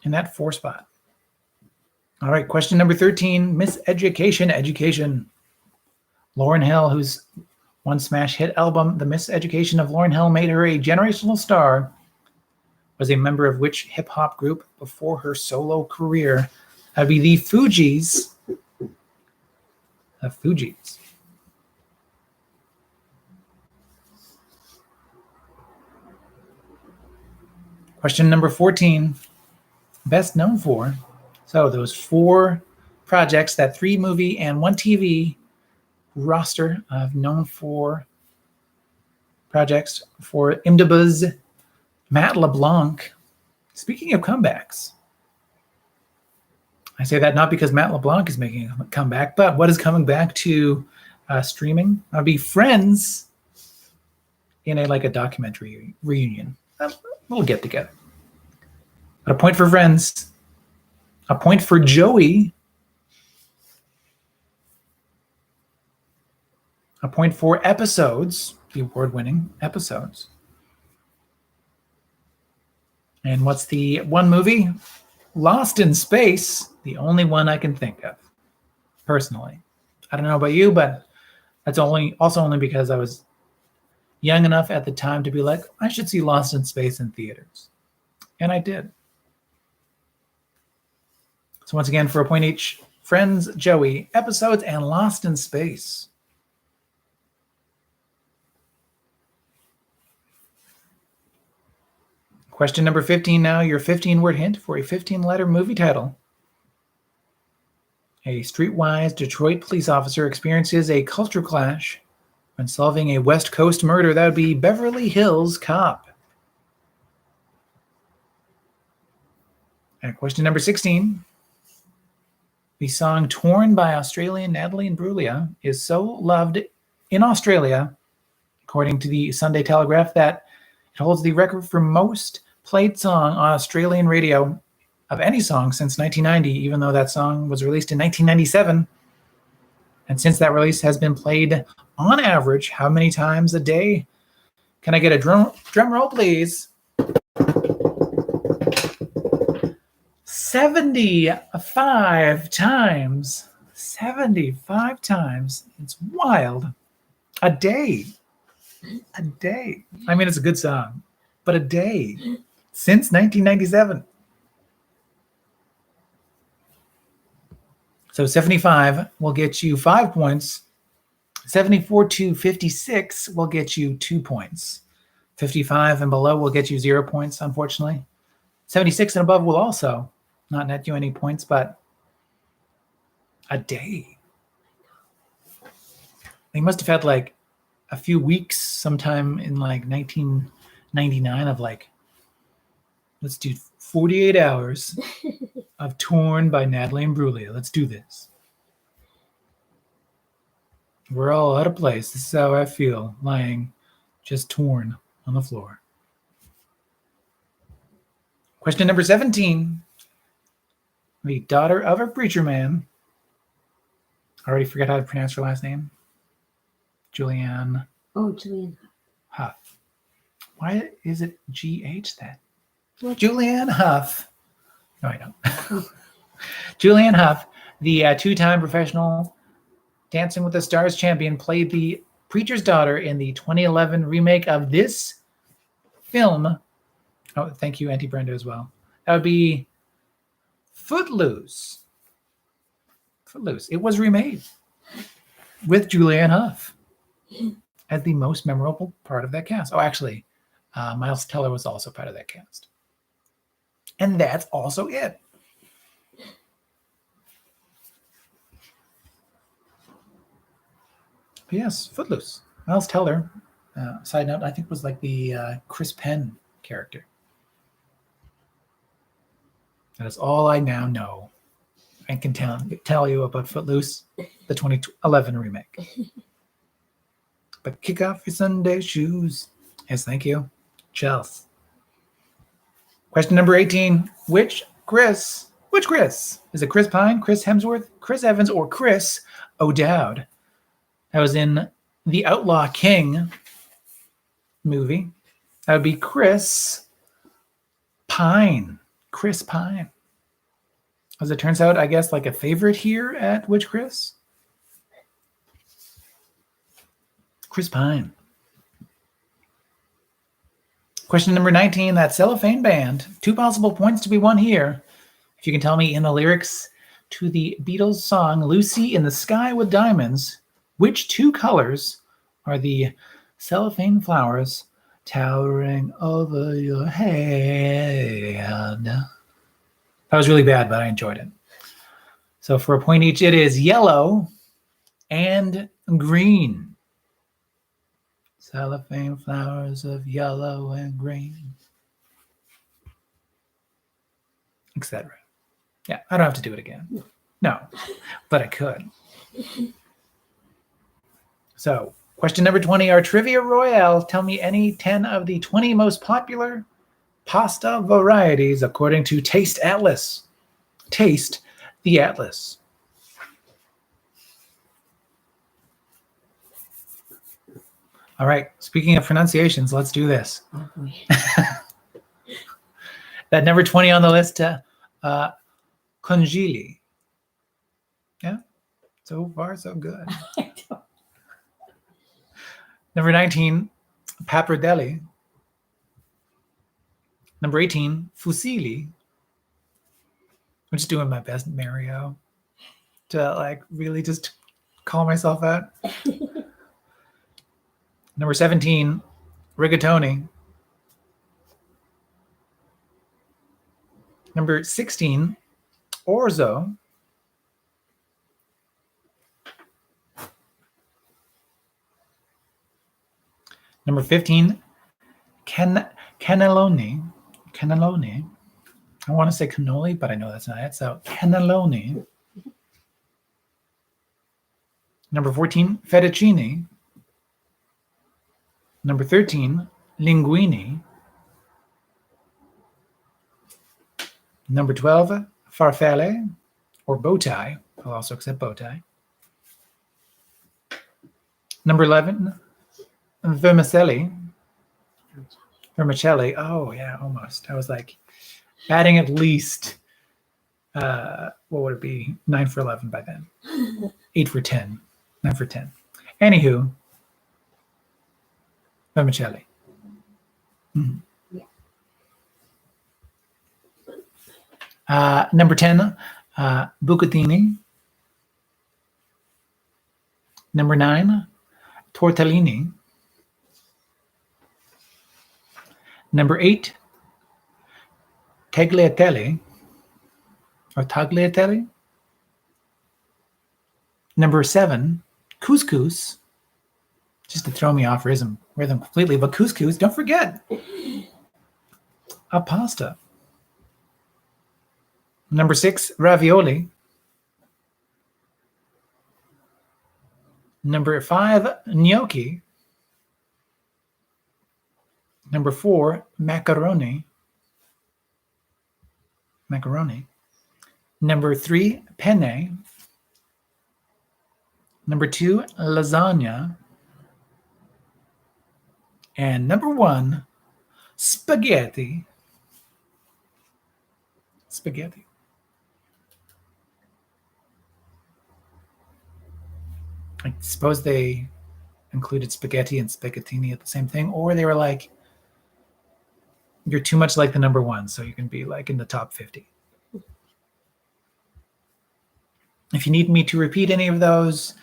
In that 4 spot. All right, question number 13, Miss Education. Lauryn Hill, whose one smash hit album, The Miss Education of Lauryn Hill, made her a generational star, was a member of which hip-hop group before her solo career? That would be the Fugees. The Fugees. Question number 14, best known for. So those 4 projects, that 3 movie and 1 TV roster of known for projects for IMDb's Matt LeBlanc. Speaking of comebacks, I say that not because Matt LeBlanc is making a comeback, but what is coming back to streaming? That'd be Friends in a documentary reunion, a little get together. But a point for Friends, a point for Joey, a point for Episodes, the award-winning Episodes. And what's the one movie? Lost in Space, the only one I can think of, personally. I don't know about you, but that's also only because I was young enough at the time to be like, I should see Lost in Space in theaters. And I did. So once again, for a point each, Friends, Joey, Episodes, and Lost in Space. Question number 15 now, your 15-word hint for a 15-letter movie title. A streetwise Detroit police officer experiences a culture clash when solving a West Coast murder. That would be Beverly Hills Cop. And question number 16. The song Torn by Australian Natalie Imbruglia is so loved in Australia, according to the Sunday Telegraph, that it holds the record for most played song on Australian radio of any song since 1990, even though that song was released in 1997. And since that release has been played on average, how many times a day? Can I get a drum roll, please? 75 times. 75 times. It's wild. A day. A day. I mean, it's a good song, but a day since 1997. So 75 will get you 5 points. 74 to 56 will get you 2 points. 55 and below will get you 0 points, unfortunately. 76 and above will also not net you any points, but a day. They must have had like a few weeks sometime in like 1999 of like, let's do 48 hours of Torn by Natalie Imbruglia. Let's do this. We're all out of place. This is how I feel, lying just torn on the floor. Question number 17. The daughter of a preacher man. I already forgot how to pronounce her last name. Julianne. Oh, Julianne Hough. Why is it GH then? What? Julianne Hough. No, I don't. Julianne Hough, the two-time professional Dancing with the Stars champion, played the preacher's daughter in the 2011 remake of this film. Oh, thank you, Auntie Brenda, as well. That would be Footloose. Footloose. It was remade with Julianne Hough as the most memorable part of that cast. Oh, actually, Miles Teller was also part of that cast. And that's also it. But yes, Footloose. Miles Teller, side note, I think was like the Chris Penn character. That is all I now know and can tell you about Footloose, the 2011 remake. But kick off your Sunday shoes. Yes, thank you. Chels. Question number 18. Which Chris? Is it Chris Pine, Chris Hemsworth, Chris Evans, or Chris O'Dowd? That was in the Outlaw King movie. That would be Chris Pine. Chris Pine. As it turns out, I guess like a favorite here at Which Chris? Chris Pine. Question number 19, that Cellophane Band. 2 possible points to be won here. If you can tell me in the lyrics to the Beatles song Lucy in the Sky with Diamonds, which 2 colors are the cellophane flowers towering over your head? That was really bad, but I enjoyed it. So for a point each, it is yellow and green. Cellophane flowers of yellow and green, etc. Yeah, I don't have to do it again. No, but I could. So, question number 20, our Trivia Royale. Tell me any 10 of the 20 most popular pasta varieties according to Taste Atlas. Taste the Atlas. All right, speaking of pronunciations, let's do this. Oh, boy. That number 20 on the list, congili. Yeah, so far so good. Number 19, pappardelle. Number 18, fusilli. I'm just doing my best, Mario, to like really just call myself out. Number 17, rigatoni. Number 16, orzo. Number 15, cannelloni. Cannelloni. I want to say cannoli, but I know that's not it. So cannelloni. Number 14, fettuccine. Number 13, linguine. Number 12, farfalle, or bow tie. I'll also accept bow tie. Number 11, vermicelli. Vermicelli. Oh, yeah, almost. I was like adding at least, what would it be? 9 for 11 by then. 8 for 10. 9 for 10. Anywho, vermicelli. Mm-hmm. Number 10, bucatini. Number 9, tortellini. Number 8, tagliatelle or tagliatelle. Number 7, couscous. Just to throw me off rhythm completely, but couscous, don't forget. A pasta. Number 6, ravioli. Number 5, gnocchi. Number 4, macaroni. Macaroni. Number 3, penne. Number 2, lasagna. And number 1, spaghetti. Spaghetti. I suppose they included spaghetti and spaghettini at the same thing, or they were like, you're too much like the number 1, so you can be like in the top 50. If you need me to repeat any of those,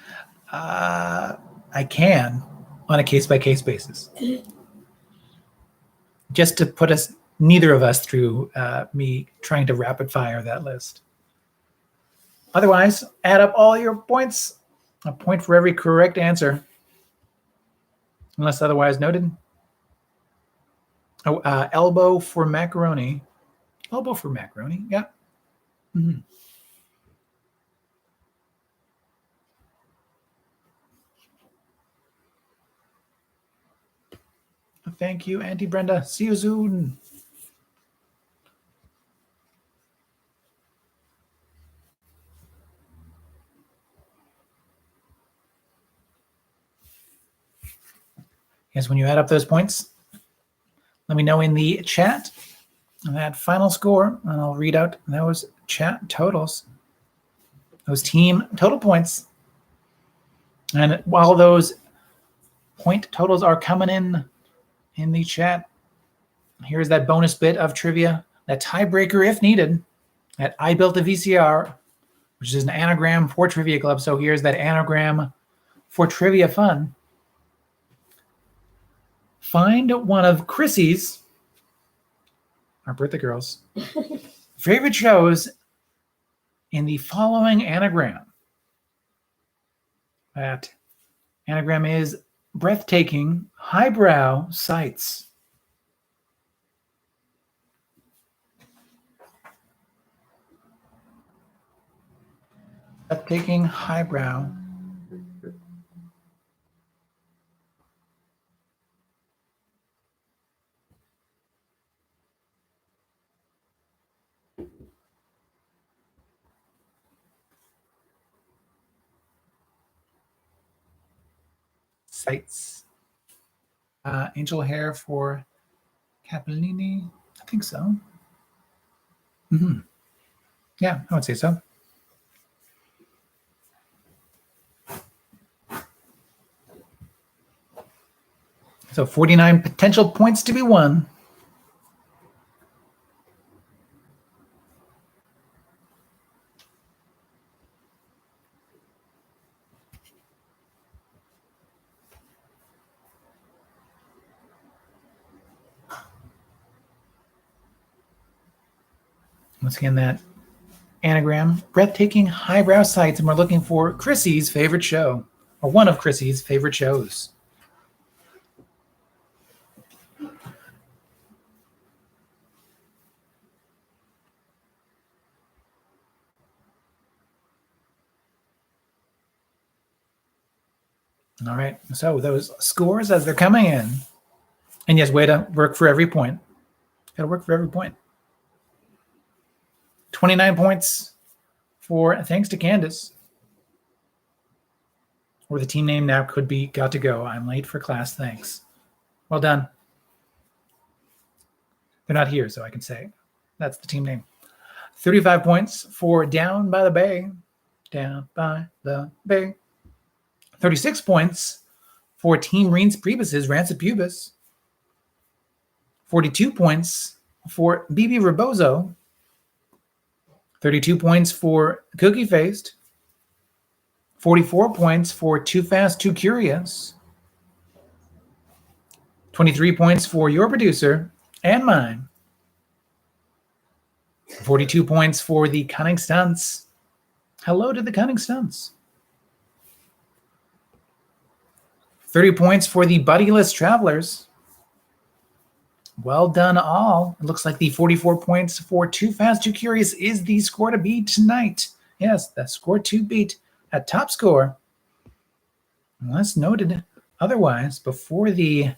I can on a case-by-case basis. Just to put neither of us through me trying to rapid fire that list. Otherwise, add up all your points. A point for every correct answer, unless otherwise noted. Oh, elbow for macaroni. Elbow for macaroni, yeah. Mm-hmm. Thank you, Auntie Brenda. See you soon. Yes, when you add up those points, let me know in the chat that final score, and I'll read out those chat totals, those team total points. And while those point totals are coming in the chat, here's that bonus bit of trivia, that tiebreaker if needed, that I built a VCR, which is an anagram for Trivia Club. So here's that anagram for trivia fun. Find one of Chrissy's, our birthday girl's, favorite shows in the following anagram. That anagram is breathtaking, highbrow sights. Breathtaking, highbrow. Sights. Angel hair for Capellini. I think so. Mm-hmm. Yeah, I would say so. So 49 potential points to be won. Once again, that anagram, breathtaking highbrow sights, and we're looking for Chrissy's favorite show, or one of Chrissy's favorite shows. All right, so those scores as they're coming in. And yes, way to work for every point. Got to work for every point. 29 points for thanks to Candace. Or the team name now could be got to go. I'm late for class, thanks. Well done. They're not here, so I can say that's the team name. 35 points for Down by the Bay. Down by the Bay. 36 points for Team Reince Priebus's Rancid Pubis. 42 points for BB Rebozo. 32 points for Cookie Faced. 44 points for Too Fast, Too Curious. 23 points for your producer and mine. 42 points for the Cunning Stunts. Hello to the Cunning Stunts. 30 points for the Buddyless Travelers. Well done all. It looks like the 44 points for Too Fast, Too Curious is the score to beat tonight. Yes, the score to beat at top score. Unless noted otherwise, before the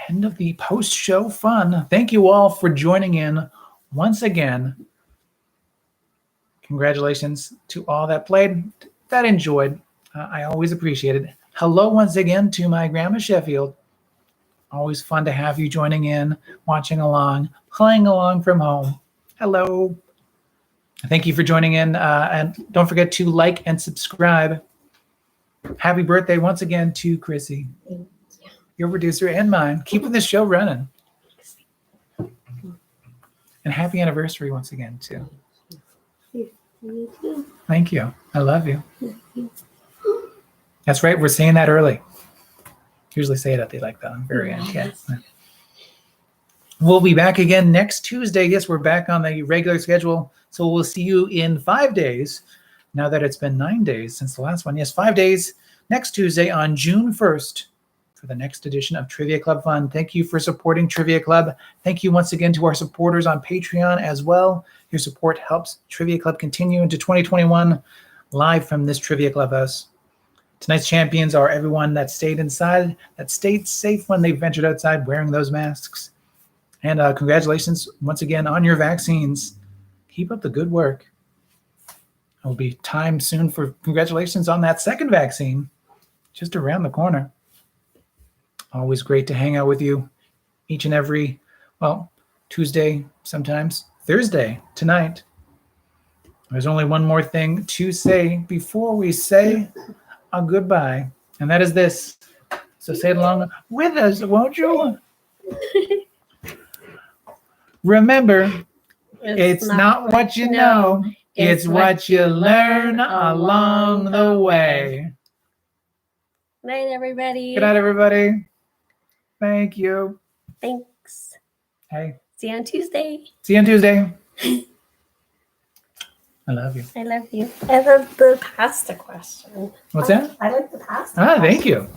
end of the post-show fun, thank you all for joining in once again. Congratulations to all that played, that enjoyed. I always appreciate it. Hello once again to my Grandma Sheffield. Always fun to have you joining in, watching along, playing along from home. Hello. Thank you for joining in. And don't forget to like and subscribe. Happy birthday once again to Chrissy, your producer and mine, keeping this show running. And happy anniversary once again, too. You too. Thank you. I love you. That's right. We're saying that early. Usually say it at the very end. Yeah. We'll be back again next Tuesday. Yes, we're back on the regular schedule. So we'll see you in 5 days. Now that it's been 9 days since the last one. Yes, 5 days next Tuesday on June 1st for the next edition of Trivia Club Fun. Thank you for supporting Trivia Club. Thank you once again to our supporters on Patreon as well. Your support helps Trivia Club continue into 2021 live from this Trivia Clubhouse. Tonight's champions are everyone that stayed inside, that stayed safe when they ventured outside wearing those masks. And congratulations once again on your vaccines. Keep up the good work. It will be time soon for congratulations on that second vaccine, just around the corner. Always great to hang out with you each and every, Tuesday, sometimes Thursday, tonight. There's only one more thing to say before we say a goodbye, and that is this. So say it along with us, won't you? Remember, it's not what you know, it's what you learn along the way. Night, everybody. Good night, everybody. Thank you. Thanks. Hey. See you on Tuesday. See you on Tuesday. I love you. I love you. I love the pasta question. What's that? I like the pasta. Thank you.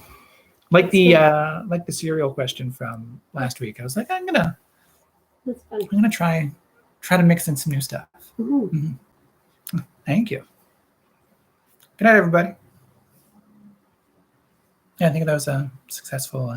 Like the cereal question from last week. I was like, I'm gonna try to mix in some new stuff. Mm-hmm. Thank you. Good night, everybody. Yeah, I think that was a successful.